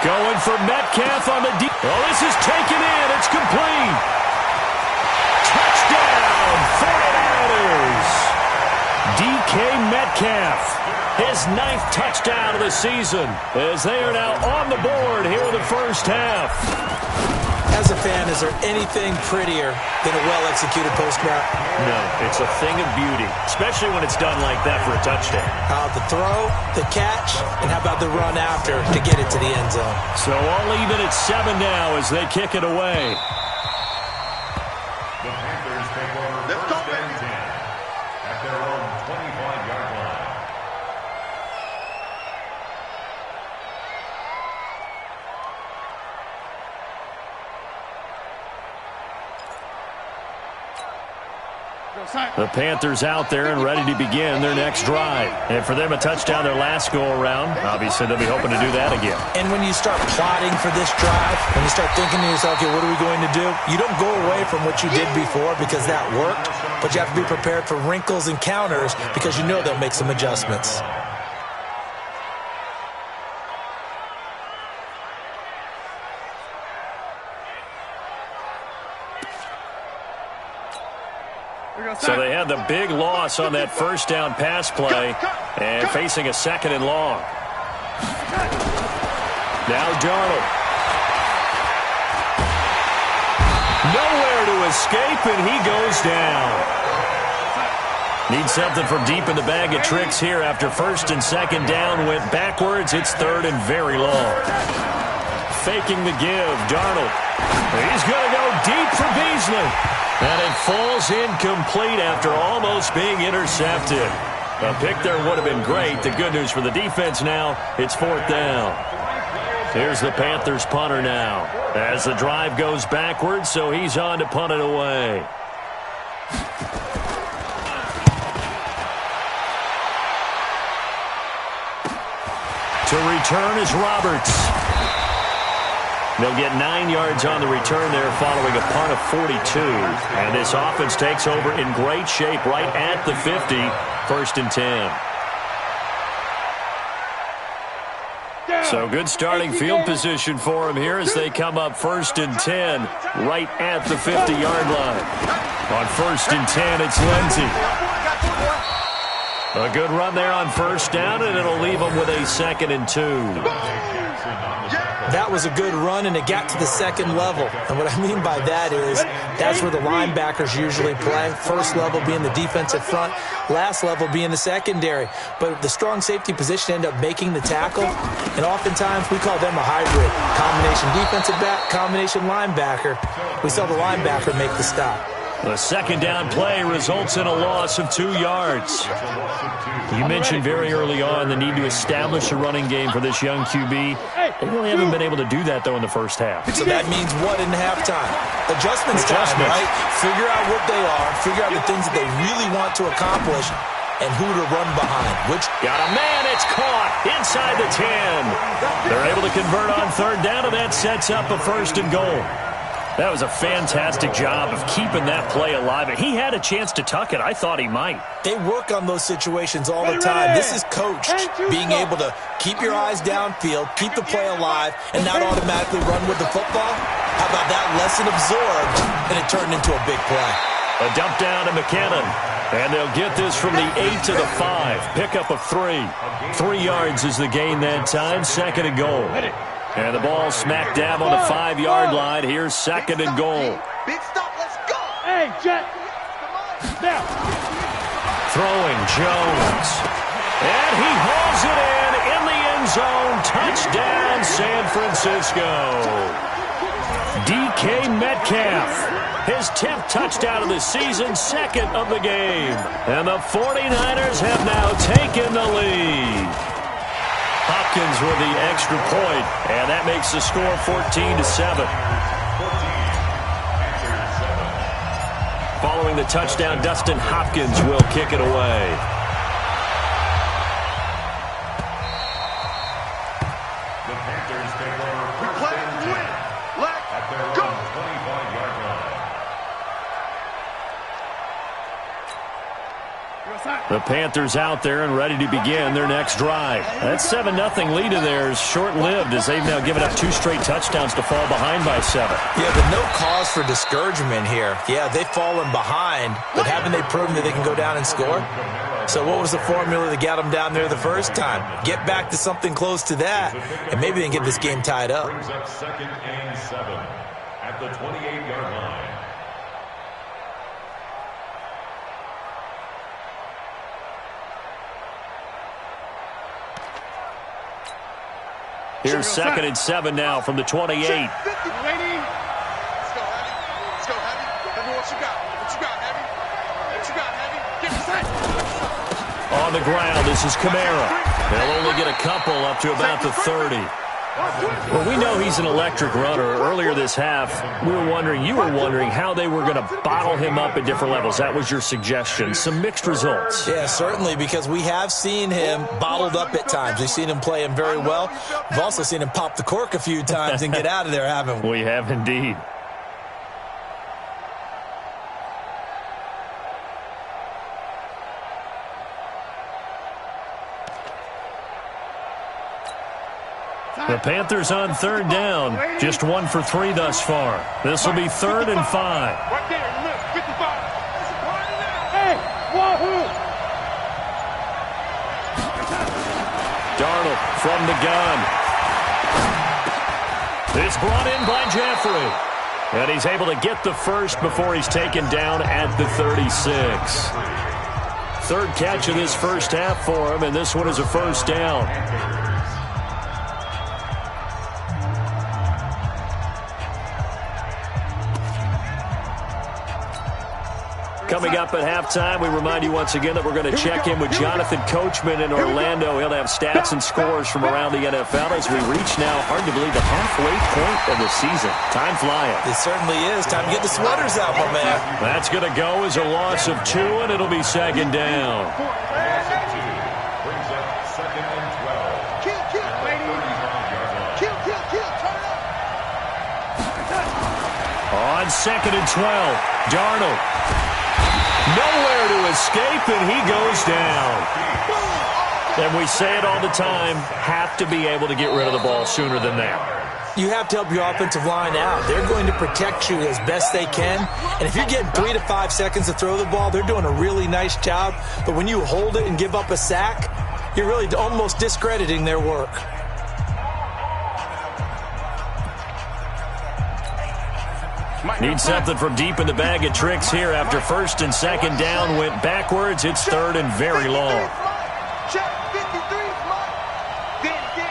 Going for Metcalf on the deep. Oh, this is taken in. It's complete. Touchdown, 49ers. DK Metcalf, his 9th touchdown of the season, as they are now on the board here in the first half. As a fan, is there anything prettier than a well-executed post route? No, it's a thing of beauty, especially when it's done like that for a touchdown. How about the throw, the catch, and how about the run after to get it to the end zone? So all even at 7 now as they kick it away. The Panthers take over first and 10 at their own 25-yard line. The Panthers out there and ready to begin their next drive. And for them, a touchdown their last go-around. Obviously, they'll be hoping to do that again. And when you start plotting for this drive, when you start thinking to yourself, okay, what are we going to do? You don't go away from what you did before because that worked, but you have to be prepared for wrinkles and counters because you know they'll make some adjustments. So they had the big loss on that first down pass play and facing a 2nd and long. Now Darnold. Nowhere to escape, and he goes down. Needs something from deep in the bag of tricks here after 1st and 2nd down. Went backwards. It's 3rd and very long. Faking the give. Darnold. He's going to go deep for Beasley. And it falls incomplete after almost being intercepted. A pick there would have been great. The good news for the defense now, it's 4th down. Here's the Panthers punter now as the drive goes backwards, so he's on to punt it away. To return is Roberts. They'll get 9 yards on the return there following a punt of 42. And this offense takes over in great shape right at the 50, 1st and 10. So good starting field position for them here as they come up 1st and 10 right at the 50-yard line. On 1st and 10, it's Lindsey. A good run there on 1st down, and it'll leave them with a 2nd and 2. That was a good run, and it got to the 2nd level. And what I mean by that is that's where the linebackers usually play. First level being the defensive front, last level being the secondary. But the strong safety position ended up making the tackle, and oftentimes we call them a hybrid. Combination defensive back, combination linebacker. We saw the linebacker make the stop. The 2nd down play results in a loss of 2 yards. You mentioned very early on the need to establish a running game for this young QB. They really haven't been able to do that, though, in the first half. So that means what in halftime? Adjustments time, right? Figure out what they are, figure out the things that they really want to accomplish, and who to run behind. Got a man, it's caught inside the 10. They're able to convert on 3rd down, and that sets up a 1st and goal. That was a fantastic job of keeping that play alive. And he had a chance to tuck it. I thought he might. They work on those situations all the time. This is coached, being able to keep your eyes downfield, keep the play alive, and not automatically run with the football. How about that lesson absorbed, and it turned into a big play. A dump down to McKinnon. And they'll get this from the 8 to the 5. Pickup of 3. 3 yards is the gain that time. 2nd and goal. And the ball smack dab on the 5-yard line. Here's 2nd and goal. Big stop, let's go. Hey, Jet. Now. Throwing Jones. And he hauls it in the end zone. Touchdown, San Francisco. DK Metcalf. His 10th touchdown of the season, 2nd of the game. And the 49ers have now taken the lead. Hopkins with the extra point, and that makes the score 14-7. Following the touchdown, Dustin Hopkins will kick it away. The Panthers take over first and 10 at their own 25-yard line. The Panthers out there and ready to begin their next drive. That 7-0 lead of theirs short-lived as they've now given up 2 straight touchdowns to fall behind by 7. Yeah, but no cause for discouragement here. Yeah, they've fallen behind, but haven't they proven that they can go down and score? So what was the formula that got them down there the first time? Get back to something close to that, and maybe they can get this game tied up. Brings up 2nd and 7 at the 28-yard line. Here's 2nd and 7 now from the 28. Let's go, Heavy. Let's go, Heavy. Let me know what you got. What you got, Heavy? What you got, Heavy? Get set. On the ground, this is Kamara. They'll only get a couple up to about the 30. Well, we know he's an electric runner. Earlier this half, you were wondering how they were going to bottle him up at different levels. That was your suggestion. Some mixed results. Yeah, certainly, because we have seen him bottled up at times. We've seen him play him very well. We've also seen him pop the cork a few times and get out of there, haven't we? We have indeed. The Panthers on 3rd down. Just 1 for 3 thus far. This will be 3rd and 5. Right there, look, 55. Hey, wahoo! Darnold from the gun. It's brought in by Jeffrey. And he's able to get the first before he's taken down at the 36. 3rd catch of this first half for him, and this one is a first down. Coming up at halftime, we remind you once again that we're going to check in with Jonathan Coachman in Orlando. He'll have stats and scores from around the NFL as we reach now, hard to believe, the halfway point of the season. Time flying. It certainly is. Time to get the sweaters out, my man. That's going to go as a loss of 2, and it'll be 2nd down. Brings up 2nd and 12. Kill, lady. Kill, turn up. On 2nd and 12, Darnold. Nowhere to escape, and he goes down. And we say it all the time, have to be able to get rid of the ball sooner than that. You have to help your offensive line out. They're going to protect you as best they can. And if you're getting 3 to 5 seconds to throw the ball, they're doing a really nice job. But when you hold it and give up a sack, you're really almost discrediting their work. Need something from deep in the bag of tricks here after 1st and 2nd down. Went backwards. It's 3rd and very long. Check, 53, Mike. Danny.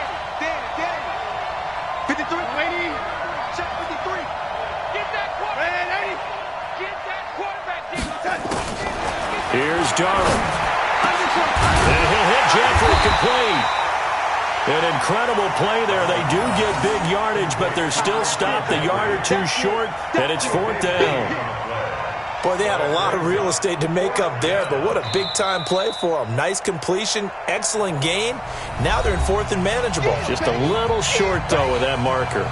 53, lady. Check, 53. Get that quarterback. Lady. Get that quarterback. Here's Darnold. And he'll hit Jeffrey complete. An incredible play there. They do get big yardage, but they're still stopped a yard or 2 short, and it's 4th down. Boy, they had a lot of real estate to make up there, but what a big-time play for them. Nice completion, excellent gain. Now they're in 4th and manageable. Just a little short, though, with that marker.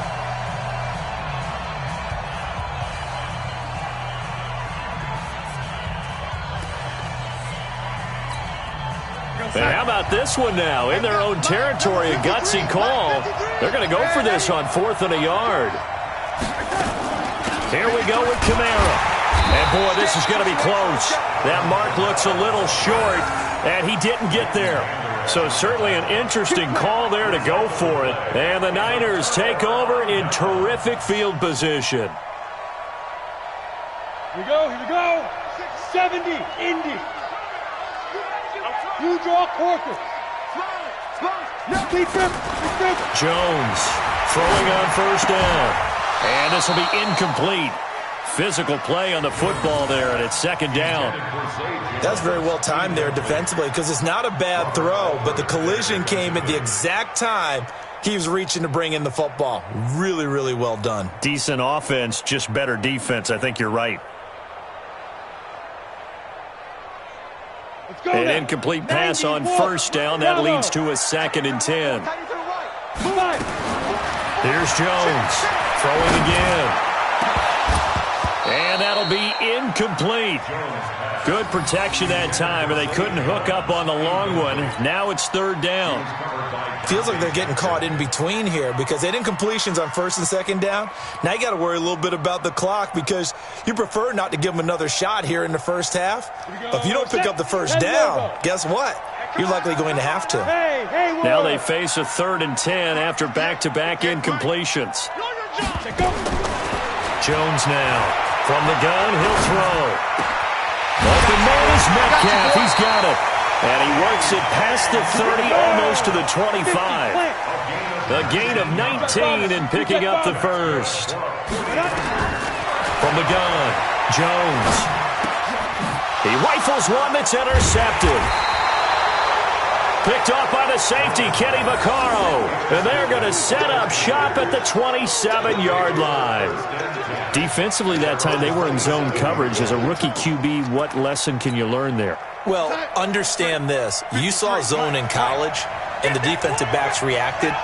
And how about this one now? In their own territory, a gutsy call. They're going to go for this on 4th and a yard. Here we go with Kamara. And, boy, this is going to be close. That mark looks a little short, and he didn't get there. So certainly an interesting call there to go for it. And the Niners take over in terrific field position. Here we go. 70, Indy. You draw quarter. Jones throwing on 1st down. And this will be incomplete. Physical play on the football there, and it's 2nd down. That's very well timed there defensively because it's not a bad throw, but the collision came at the exact time he was reaching to bring in the football. Really, really well done. Decent offense, just better defense. I think you're right. An incomplete pass on 1st down. That leads to a 2nd and 10. Here's Jones throwing again. And that'll be incomplete. Good protection that time, and they couldn't hook up on the long one. Now it's third down. Feels like they're getting caught in between here because they did incompletions on first and second down. Now you got to worry a little bit about the clock because you prefer not to give them another shot here in the first half. But if you don't pick up the first down, guess what? You're likely going to have to. Now they face a 3rd and 10 after back-to-back incompletions. Jones now. From the gun, he'll throw. Open man is Metcalf. He's got it. And he works it past the 30, almost to the 25. A gain of 19 and picking up the first. From the gun, Jones. He rifles one that's intercepted. Picked off by the safety, Kenny Vaccaro. And they're going to set up shop at the 27-yard line. Defensively that time, they were in zone coverage. As a rookie QB, what lesson can you learn there? Well, understand this. You saw zone in college, and the defensive backs reacted,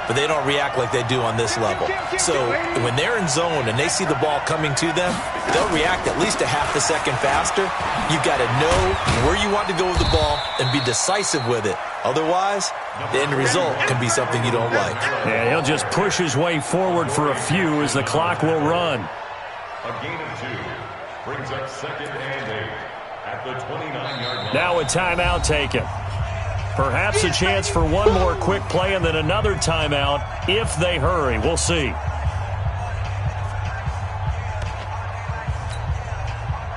but they don't react like they do on this level. So when they're in zone and they see the ball coming to them, they'll react at least a half a second faster. You've got to know where you want to go with the ball and be decisive with it. Otherwise, the end result can be something you don't like. Yeah, he'll just push his way forward for a few as the clock will run. A gain of 2 brings up 2nd and 8 at the 29-yard line. Now a timeout taken. Perhaps a chance for one more quick play and then another timeout if they hurry. We'll see.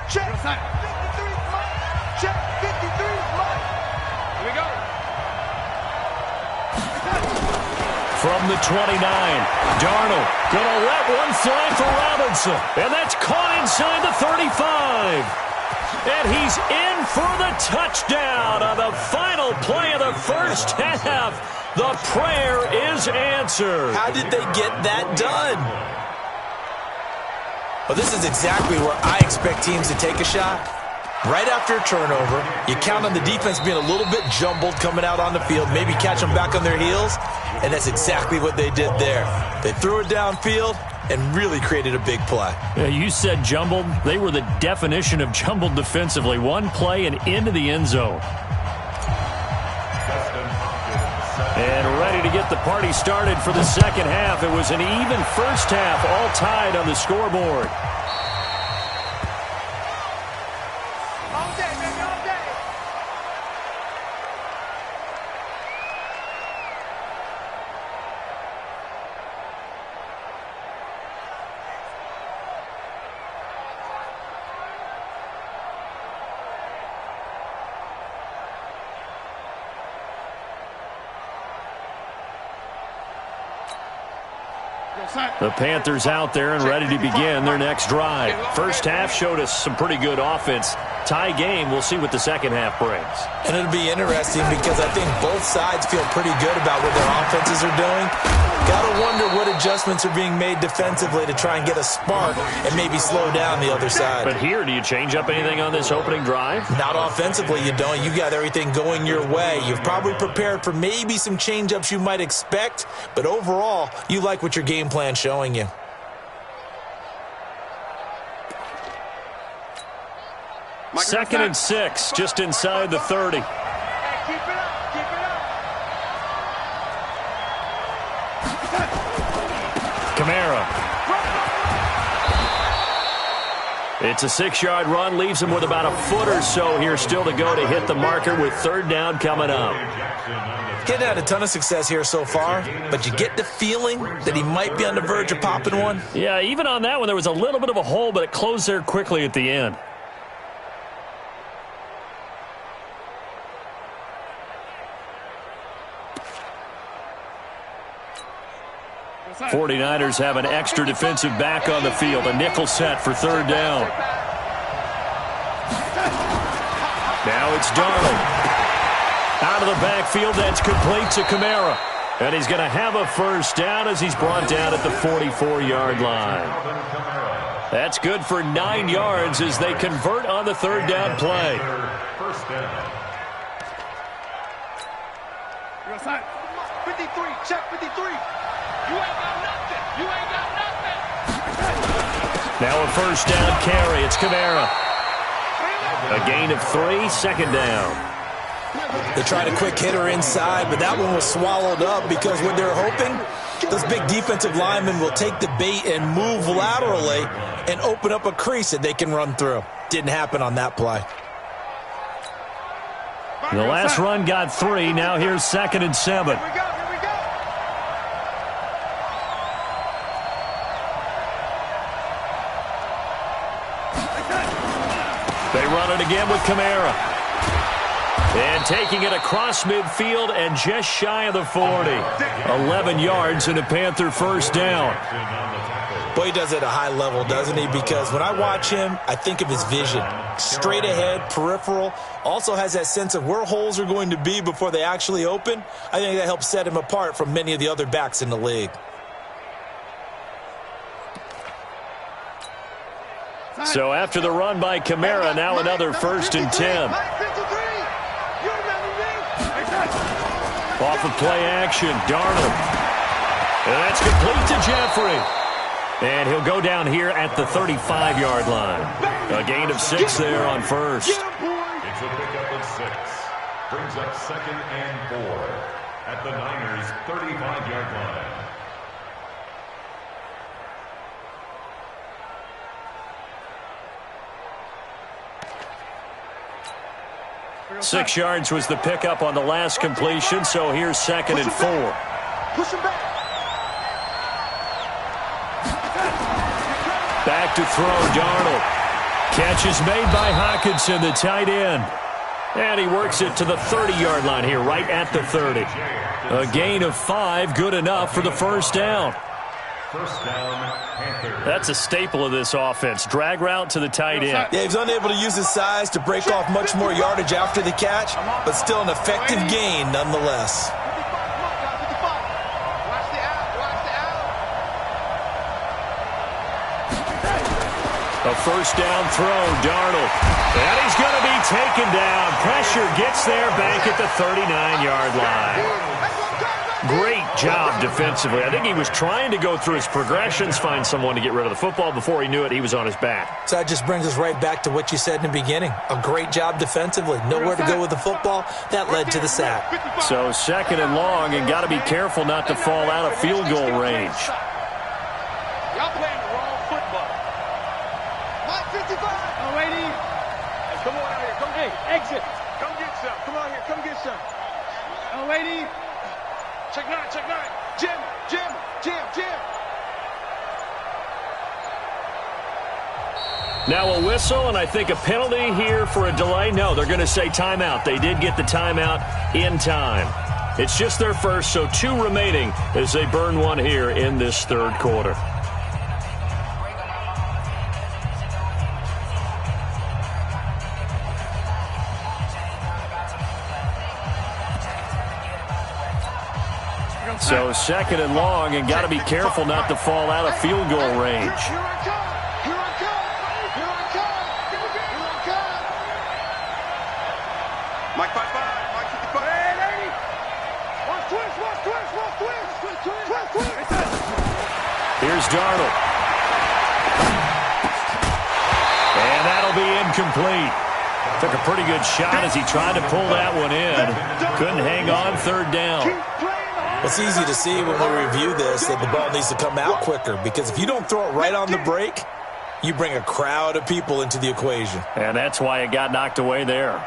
Check 53, check 53, here we go. From the 29, Darnold gonna let one fly for Robinson, and that's caught inside the 35. And he's in for the touchdown on the final play of the first half. The prayer is answered. How did they get that done? Well, this is exactly where I expect teams to take a shot. Right after a turnover, you count on the defense being a little bit jumbled coming out on the field, maybe catch them back on their heels, and that's exactly what they did there. They threw it downfield and really created a big play. Yeah, you said jumbled. They were the definition of jumbled defensively. One play and into the end zone. And ready to get the party started for the second half. It was an even first half, all tied on the scoreboard. All day, baby, all day. The Panthers out there and ready to begin their next drive. First half showed us some pretty good offense. Tie game, we'll see what the second half brings. And it'll be interesting because I think both sides feel pretty good about what their offenses are doing. Gotta wonder what adjustments are being made defensively to try and get a spark and maybe slow down the other side. But here, do you change up anything on this opening drive? Not offensively, you don't. You got everything going your way. You've probably prepared for maybe some change-ups you might expect, but overall, you like what your game plan's showing you. Second and 6, just inside the 30. Hey, keep it up, keep it up. Kamara. It's a 6-yard run, leaves him with about a foot or so here still to go to hit the marker with third down coming up. Getting had a ton of success here so far, but you get the feeling that he might be on the verge of popping one. Yeah, even on that one, there was a little bit of a hole, but it closed there quickly at the end. 49ers have an extra defensive back on the field. A nickel set for third down. Now it's Darnold. Out of the backfield, that's complete to Kamara. And he's going to have a first down as he's brought down at the 44-yard line. That's good for 9 yards as they convert on the third down play. First down. 53, check 53. You ain't got nothing. You ain't got nothing. Now a first down carry. It's Kamara. A gain of 3, second down. They tried a quick hitter inside, but that one was swallowed up because what they're hoping, those big defensive linemen will take the bait and move laterally and open up a crease that they can run through. Didn't happen on that play. The last run got 3. Now here's 2nd and 7. They run it again with Kamara. And taking it across midfield and just shy of the 40. 11 yards and a Panther first down. Boy, he does it at a high level, doesn't he? Because when I watch him, I think of his vision. Straight ahead, peripheral. Also has that sense of where holes are going to be before they actually open. I think that helps set him apart from many of the other backs in the league. So after the run by Kamara, now another 1st and 10. Off of play action, Darnold. And that's complete to Jeffrey. And he'll go down here at the 35-yard line. A gain of 6 there on first. It's a pickup of 6. Brings up 2nd and 4 at the Niners' 35-yard line. 6 yards was the pickup on the last completion, so here's 2nd and 4. Push him back. Back to throw, Darnold. Catch is made by Hockenson, the tight end. And he works it to the 30-yard line here, right at the 30. A gain of 5, good enough for the first down. First down, Panthers. That's a staple of this offense. Drag route to the tight end. Yeah, he was unable to use his size to break off much more yardage after the catch, but still an effective gain nonetheless. Watch the out. Watch the out. A first down throw, Darnold. And he's going to be taken down. Pressure gets there back at the 39-yard line. Great job defensively. I think he was trying to go through his progressions, find someone to get rid of the football. Before he knew it, he was on his back. So that just brings us right back to what you said in the beginning. A great job defensively. Nowhere to go with the football. That led to the sack. So 2nd and long, and got to be careful not to fall out of field goal range. Y'all playing the wrong football. Mike 55. Oh, wait. Hey, come on out here. Come exit. Come get some. Come on here. Come get some. Oh, wait. Check 9. Check 9. Jim. Now a whistle, and I think a penalty here for a delay. No, they're going to say timeout. They did get the timeout in time. It's just their first, so 2 remaining as they burn one here in this 3rd quarter. So 2nd and long, and got to be careful not to fall out of field goal range. Mike 55. Mike 55. Hey, lady. Watch twist. Here's Darnold. And that'll be incomplete. Took a pretty good shot as he tried to pull that one in. Couldn't hang on, 3rd down. It's easy to see when we review this that the ball needs to come out quicker, because if you don't throw it right on the break, you bring a crowd of people into the equation. And that's why it got knocked away there.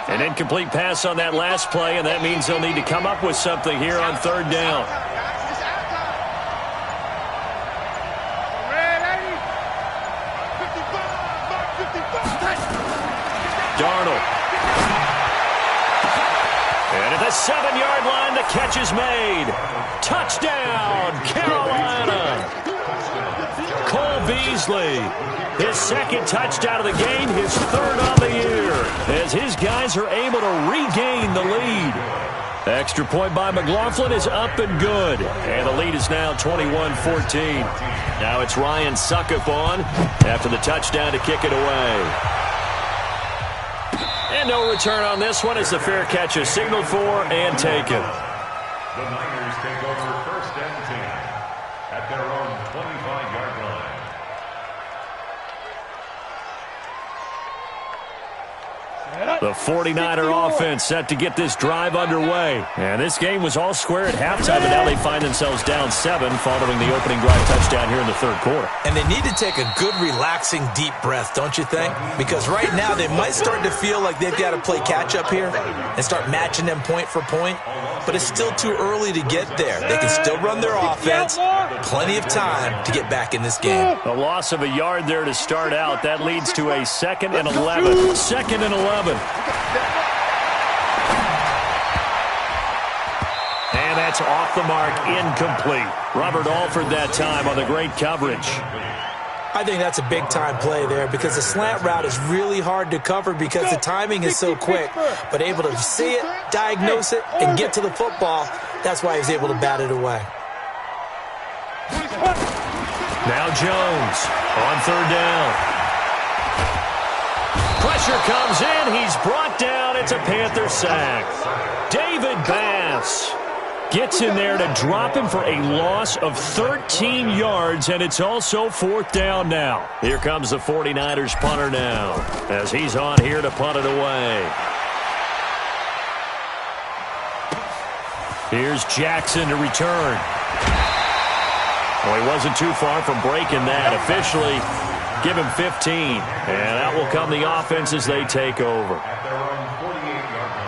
An incomplete pass on that last play, and that means they'll need to come up with something here on 3rd down. Darnold. And at the 7-yard line, the catch is made. Touchdown, Carolina. Cole Beasley. His 2nd touchdown of the game, his 3rd on the year, as his guys are able to regain the lead. Extra point by McLaughlin is up and good. And the lead is now 21-14. Now it's Ryan Suckup on after the touchdown to kick it away. And no return on this one as the fair catch is signaled for and taken. The Niners take over 1st and 10 at their own 25-yard line. The 49er offense set to get this drive underway. And this game was all square at halftime, and now they find themselves down 7 following the opening drive touchdown here in the third quarter. And they need to take a good, relaxing, deep breath, don't you think? Because right now they might start to feel like they've got to play catch-up here and start matching them point for point. But it's still too early to get there. They can still run their offense. Plenty of time to get back in this game. A loss of a yard there to start out. That leads to a 2nd and 11. 2nd and 11. And that's off the mark, incomplete. Robert Alford that time on the great coverage. I think that's a big-time play there because the slant route is really hard to cover because the timing is so quick. But able to see it, diagnose it, and get to the football, that's why he was able to bat it away. Now Jones on 3rd down. Pressure comes in. He's brought down. It's a Panther sack. David Bass gets in there to drop him for a loss of 13 yards, and it's also 4th down now. Here comes the 49ers punter now as he's on here to punt it away. Here's Jackson to return. Well, he wasn't too far from breaking that. Officially, give him 15. And that will come the offense as they take over. At their own 48-yard line.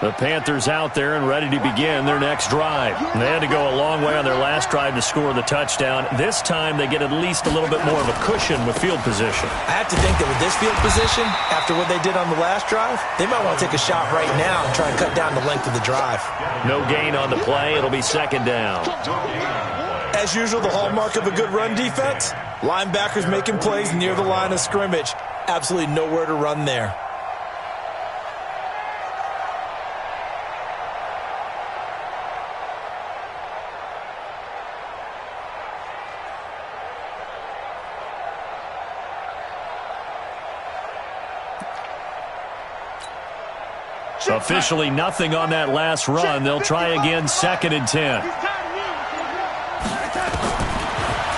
The Panthers out there and ready to begin their next drive. They had to go a long way on their last drive to score the touchdown. This time they get at least a little bit more of a cushion with field position. I have to think that with this field position, after what they did on the last drive, they might want to take a shot right now and try and cut down the length of the drive. No gain on the play. It'll be 2nd down. As usual, the hallmark of a good run defense, linebackers making plays near the line of scrimmage. Absolutely nowhere to run there. Officially nothing on that last run. They'll try again, 2nd and 10.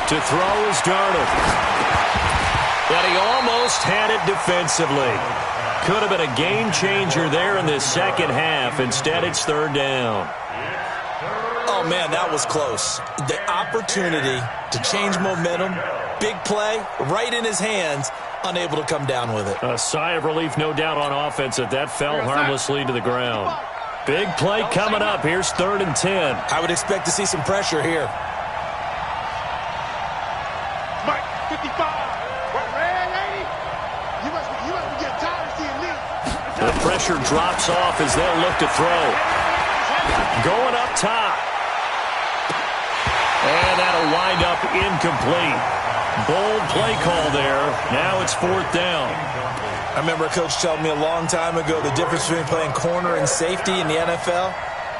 To throw is Darnold. But he almost had it defensively. Could have been a game changer there in this second half. Instead, it's 3rd down. Oh, man, that was close. The opportunity to change momentum, big play, right in his hands, unable to come down with it. A sigh of relief, no doubt, on offense that fell harmlessly to the ground. Big play coming up. Here's 3rd and 10. I would expect to see some pressure here. Mike, 55. Red lady, you must be getting tired of seeing me. The pressure drops off as they'll look to throw. Going up top. And that'll wind up incomplete. Bold play call there. Now it's 4th down. I remember a coach telling me a long time ago the difference between playing corner and safety in the NFL.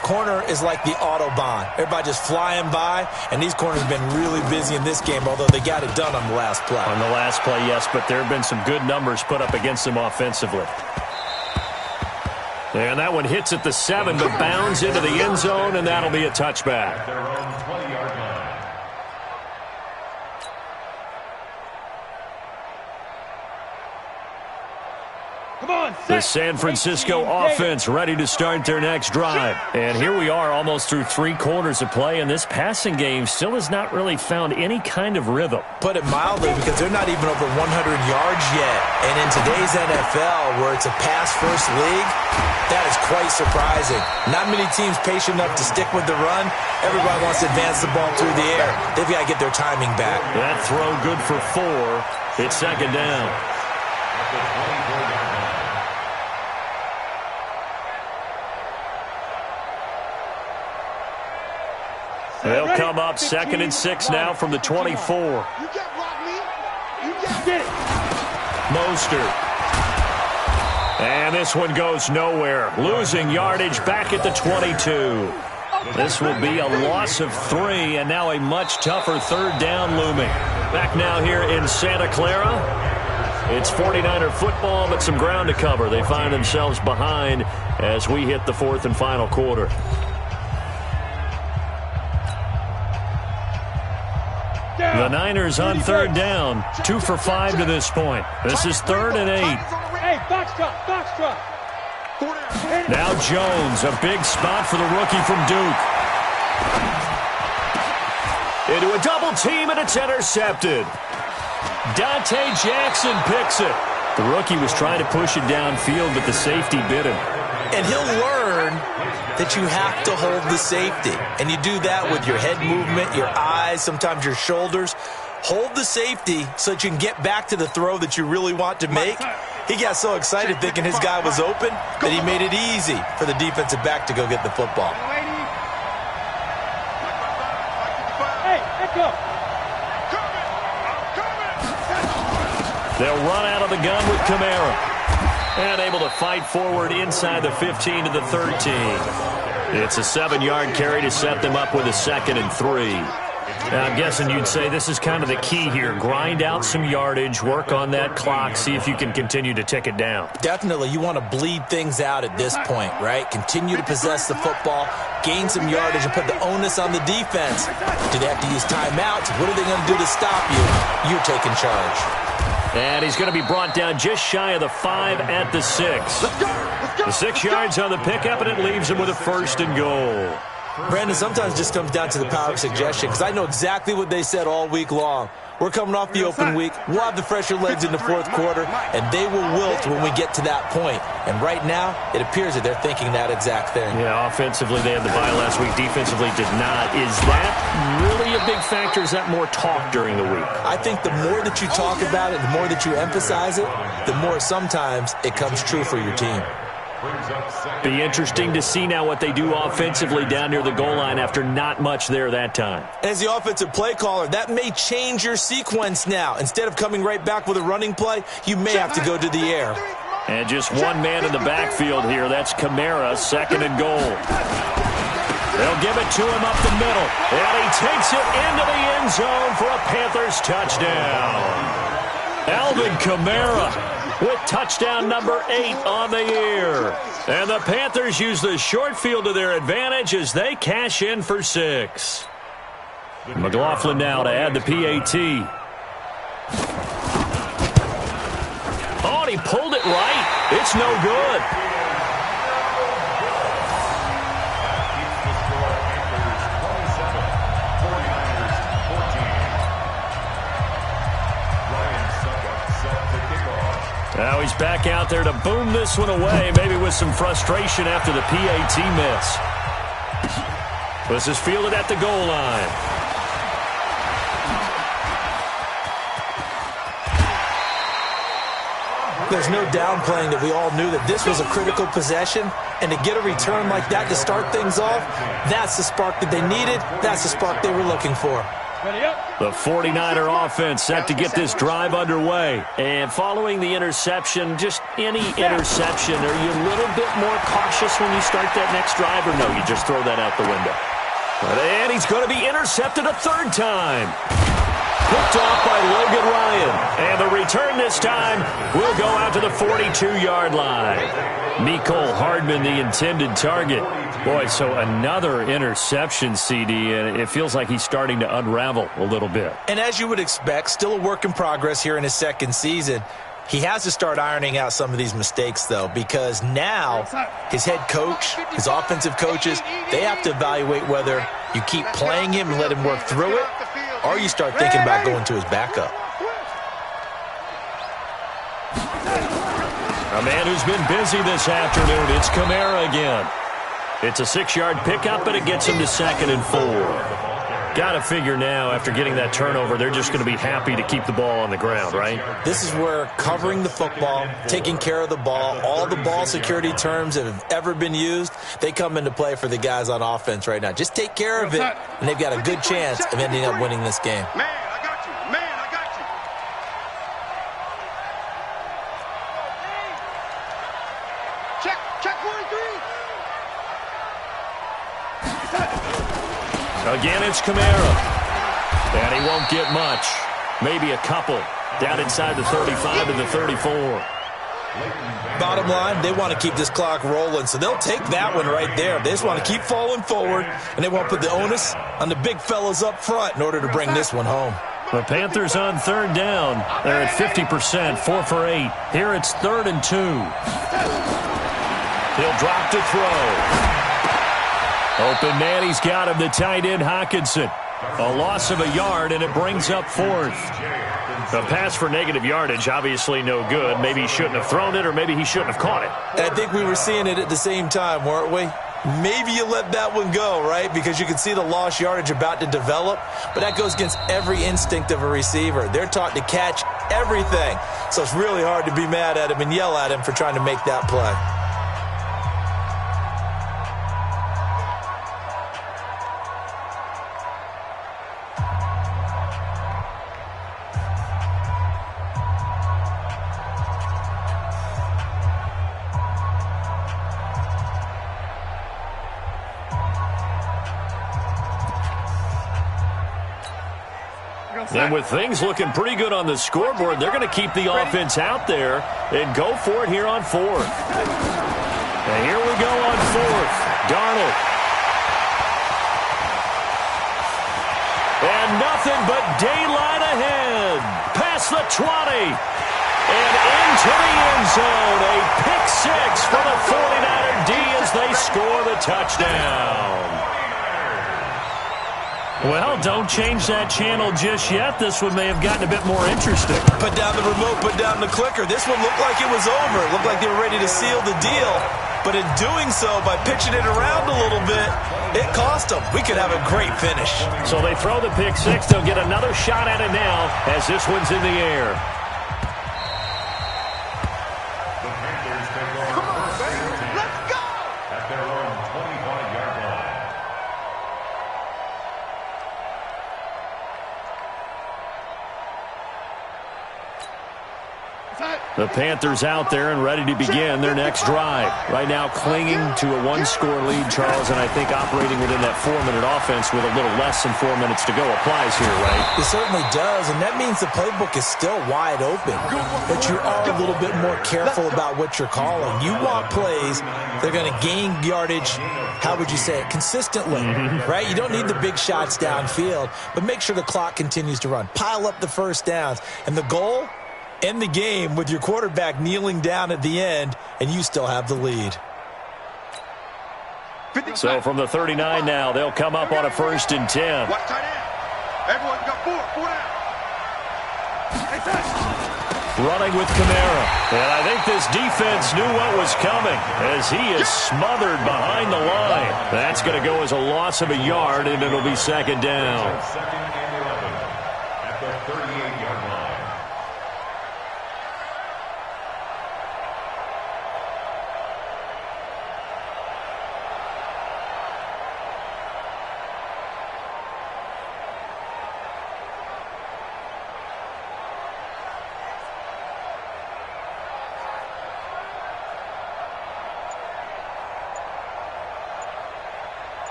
Corner is like the Autobahn. Everybody just flying by, and these corners have been really busy in this game, although they got it done on the last play. On the last play, yes, but there have been some good numbers put up against them offensively. And that one hits at the 7, but bounds into the end zone, and that'll be a touchback. Their own 20-yard line. The San Francisco offense ready to start their next drive. And here we are almost through 3 quarters of play, and this passing game still has not really found any kind of rhythm. Put it mildly, because they're not even over 100 yards yet. And in today's NFL, where it's a pass-first league, that is quite surprising. Not many teams patient enough to stick with the run. Everybody wants to advance the ball through the air. They've got to get their timing back. That throw good for 4. It's 2nd down. At the 24-yard line. They'll come up 2nd and 6 now from the 24. You can't block me. You can't Mostert. And this one goes nowhere. Losing yardage back at the 22. This will be a loss of 3, and now a much tougher third down looming. Back now here in Santa Clara. It's 49er football, but some ground to cover. They find themselves behind as we hit the 4th and final quarter. The Niners on third down, 2 for 5 to this point. This is 3rd and 8. Hey, box drop. Now Jones, a big spot for the rookie from Duke. Into a double team, and it's intercepted. Dante Jackson picks it. The rookie was trying to push it downfield, but the safety bit him. And he'll learn that you have to hold the safety. And you do that with your head movement, your eyes, sometimes your shoulders. Hold the safety so that you can get back to the throw that you really want to make. He got so excited thinking his guy was open that he made it easy for the defensive back to go get the football. Hey, let's go. They'll run out of the gun with Kamara. And able to fight forward inside the 15 to the 13. It's a 7-yard carry to set them up with a 2nd and 3. Now, I'm guessing you'd say this is kind of the key here. Grind out some yardage, work on that clock, see if you can continue to tick it down. Definitely. You want to bleed things out at this point, right? Continue to possess the football, gain some yardage, and put the onus on the defense. Do they have to use timeouts? What are they going to do to stop you? You're taking charge. And he's going to be brought down just shy of the 5 at the 6. The 6 yards on the pickup, and it leaves him with a 1st and goal. Brandon, sometimes it just comes down to the power of suggestion, because I know exactly what they said all week long. We're coming off the open week. We'll have the fresher legs in the 4th quarter, and they will wilt when we get to that point. And right now, it appears that they're thinking that exact thing. Yeah, offensively, they had the bye last week. Defensively, did not. Is that really a big factor? Is that more talk during the week? I think the more that you talk about it, the more that you emphasize it, the more sometimes it comes true for your team. Be interesting to see now what they do offensively down near the goal line after not much there that time. As the offensive play caller, that may change your sequence now. Instead of coming right back with a running play, you may have to go to the air. And just one man in the backfield here. That's Kamara, 2nd and goal. They'll give it to him up the middle. And he takes it into the end zone for a Panthers touchdown. Alvin Kamara with touchdown number 8 on the year. And the Panthers use the short field to their advantage as they cash in for 6. McLaughlin now to add the PAT. Oh, and he pulled it right. It's no good. Now he's back out there to boom this one away, maybe with some frustration after the PAT miss. This is fielded at the goal line. There's no downplaying that we all knew that this was a critical possession, and to get a return like that to start things off, that's the spark that they needed. That's the spark they were looking for. The 49er offense set to get this drive underway. And following the interception, just any interception, are you a little bit more cautious when you start that next drive, or no, you just throw that out the window? And he's going to be intercepted a 3rd time. Picked off by Logan Ryan. And the return this time will go out to the 42-yard line. Mecole Hardman, the intended target. Boy, so another interception, CD, and it feels like he's starting to unravel a little bit. And as you would expect, still a work in progress here in his 2nd season. He has to start ironing out some of these mistakes, though, because now his head coach, his offensive coaches, they have to evaluate whether you keep playing him and let him work through it, or you start thinking about going to his backup. A man who's been busy this afternoon, it's Kamara again. It's a 6-yard pickup, but it gets him to 2nd and 4. Got to figure now, after getting that turnover, they're just going to be happy to keep the ball on the ground, right? This is where covering the football, taking care of the ball, all the ball security terms that have ever been used, they come into play for the guys on offense right now. Just take care of it, and they've got a good chance of ending up winning this game. Man, I got you. Man, I got you. Again, it's Kamara. And he won't get much. Maybe a couple. Down inside the 35 to the 34. Bottom line, they want to keep this clock rolling, so they'll take that one right there. They just want to keep falling forward, and they won't put the onus on the big fellas up front in order to bring this one home. The Panthers on third down. They're at 50%, 4 for 8. Here it's 3rd and 2. He'll drop to throw. Open man, he's got him, the tight end Hockenson. A loss of a yard, and it brings up 4th. A pass for negative yardage, obviously no good. Maybe he shouldn't have thrown it, or maybe he shouldn't have caught it. I think we were seeing it at the same time, weren't we? Maybe you let that one go, right? Because you can see the lost yardage about to develop. But that goes against every instinct of a receiver. They're taught to catch everything. So it's really hard to be mad at him and yell at him for trying to make that play. And with things looking pretty good on the scoreboard, they're going to keep the offense out there and go for it here on 4th. And here we go on 4th. Darnold. And nothing but daylight ahead. Past the 20. And into the end zone. A pick 6 for the 49er D as they score the touchdown. Well, don't change that channel just yet. This one may have gotten a bit more interesting. Put down the remote, put down the clicker. This one looked like it was over. It looked like they were ready to seal the deal. But in doing so, by pitching it around a little bit, it cost them. We could have a great finish. So they throw the pick 6. They'll get another shot at it now as this one's in the air. Come on, baby. Let's go! At their own 25-yard line. The Panthers out there and ready to begin their next drive. Right now clinging to a 1-score lead, Charles, and I think operating within that 4-minute offense with a little less than 4 minutes to go applies here, right? It certainly does, and that means the playbook is still wide open. But you are a little bit more careful about what you're calling. You want plays that are going to gain yardage, how would you say it, consistently, right? You don't need the big shots downfield, but make sure the clock continues to run. Pile up the first downs, and the goal? End the game with your quarterback kneeling down at the end, and you still have the lead. So from the 39 now, they'll come up on a 1st and 10. Watch tight end. Everyone's got 4 down. Running with Kamara. And I think this defense knew what was coming as he is smothered behind the line. That's going to go as a loss of a yard, and it'll be 2nd down. 2nd and 11 at the 38-yard line.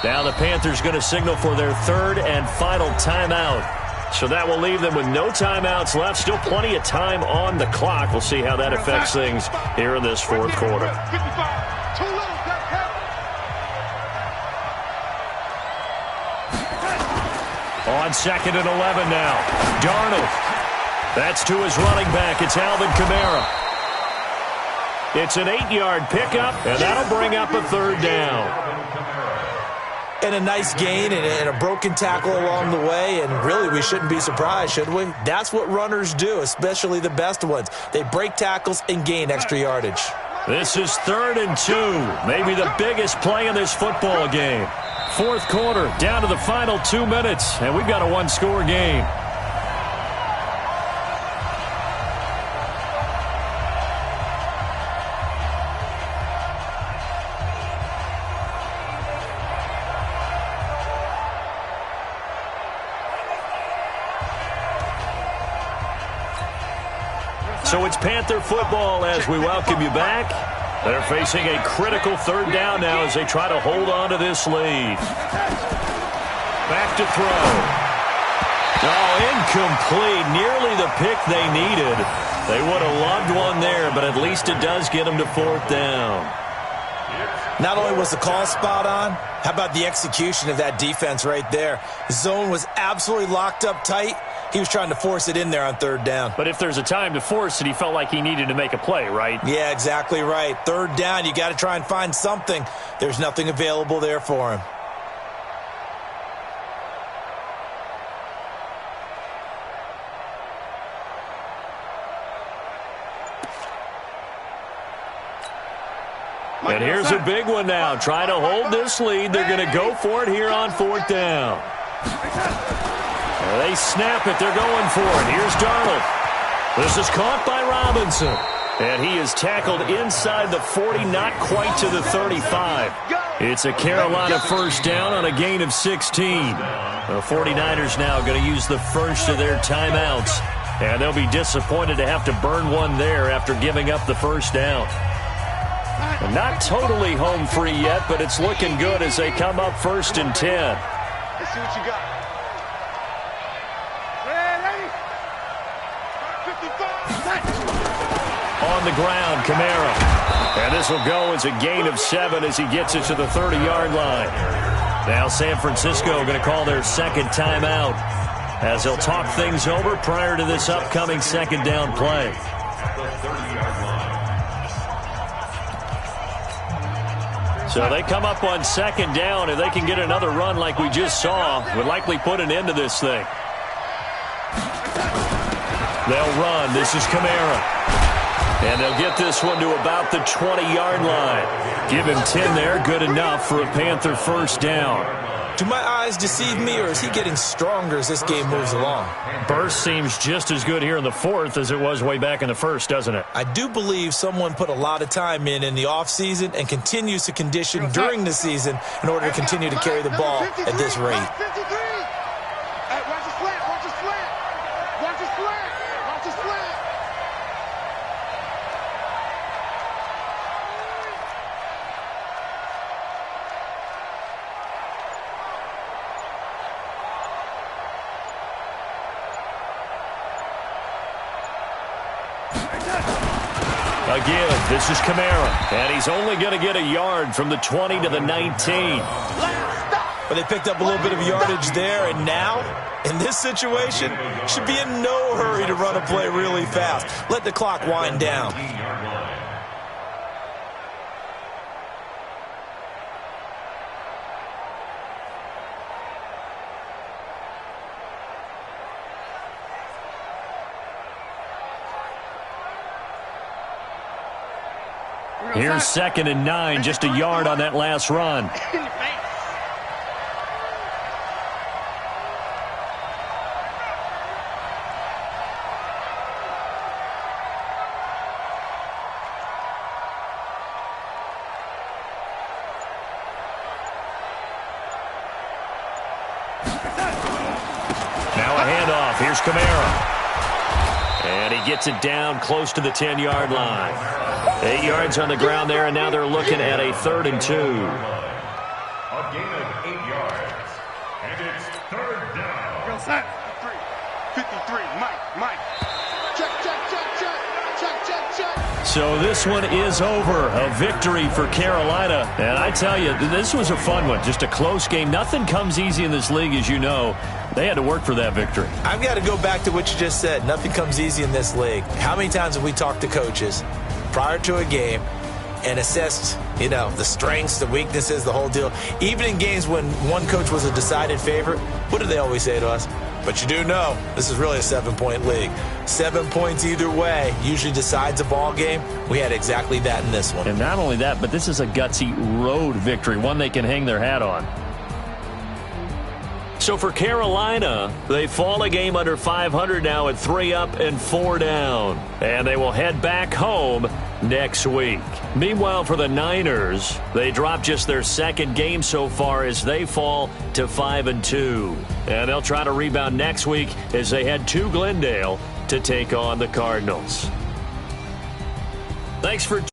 Now the Panthers going to signal for their 3rd and final timeout. So that will leave them with no timeouts left. Still plenty of time on the clock. We'll see how that affects things here in this 4th quarter. 55. Too little. That On 2nd and 11 now. Darnold. That's to his running back. It's Alvin Kamara. It's an 8-yard pickup, and that'll bring up a 3rd down. And a nice gain and a broken tackle along the way, and really we shouldn't be surprised, should we? That's what runners do, especially the best ones. They break tackles and gain extra yardage. This is 3rd and 2, maybe the biggest play in this football game. 4th quarter, down to the final 2 minutes, and we've got a 1-score game. So it's Panther football as we welcome you back. They're facing a critical third down now as they try to hold on to this lead. Back to throw. Oh, incomplete. Nearly the pick they needed. They would have loved one there, but at least it does get them to fourth down. Not only was the call spot on, how about the execution of that defense right there? The zone was absolutely locked up tight. He was trying to force it in there on third down. But if there's a time to force it, he felt like he needed to make a play, right? Yeah, exactly right. Third down, you got to try and find something. There's nothing available there for him. And here's a big one now. Trying to hold this lead. They're going to go for it here on fourth down. They snap it. They're going for it. Here's Darnold. This is caught by Robinson. And he is tackled inside the 40, not quite to the 35. It's a Carolina first down on a gain of 16. The 49ers now going to use the first of their timeouts. And they'll be disappointed to have to burn one there after giving up the first down. Not totally home free yet, but it's looking good as they come up first and 10. Let's see what you got. Ready? 55. On the ground, Kamara. And this will go as a gain of 7 as he gets it to the 30-yard line. Now San Francisco going to call their second timeout as they'll talk things over prior to this upcoming second down play. So they come up on second down. If they can get another run like we just saw, would likely put an end to this thing. They'll run. This is Kamara. And they'll get this one to about the 20-yard line. Give him 10 there. Good enough for a Panther first down. Do my eyes deceive me, or is he getting stronger as this game moves along? Burst seems just as good here in the fourth as it was way back in the first, doesn't it? I do believe someone put a lot of time in the offseason and continues to condition during the season in order to continue to carry the ball at this rate. Watch the slant, watch the slant. Watch the slant, watch the slant. Again, this is Kamara, and he's only going to get a yard from the 20 to the 19. But they picked up a little bit of yardage there, and now, in this situation, should be in no hurry to run a play really fast. Let the clock wind down. Here's second and 9, just a yard on that last run. Now a handoff. Here's Kamara. And he gets it down close to the 10-yard line. 8 yards on the ground there, and now they're looking at a 3rd and 2. A gain of 8 yards. And it's third down. Real set. 53, Mike. Check. So this one is over. A victory for Carolina. And I tell you, this was a fun one. Just a close game. Nothing comes easy in this league, as you know. They had to work for that victory. I've got to go back to what you just said. Nothing comes easy in this league. How many times have we talked to coaches prior to a game and assessed, the strengths, the weaknesses, the whole deal? Even in games when one coach was a decided favorite, what do they always say to us? But you do know this is really a 7-point league. 7 points either way usually decides a ball game. We had exactly that in this one. And not only that, but this is a gutsy road victory, one they can hang their hat on. So for Carolina, they fall a game under 500 now at 3 up and 4 down. And they will head back home next week. Meanwhile, for the Niners, they drop just their second game so far as they fall to 5-2. And they'll try to rebound next week as they head to Glendale to take on the Cardinals. Thanks for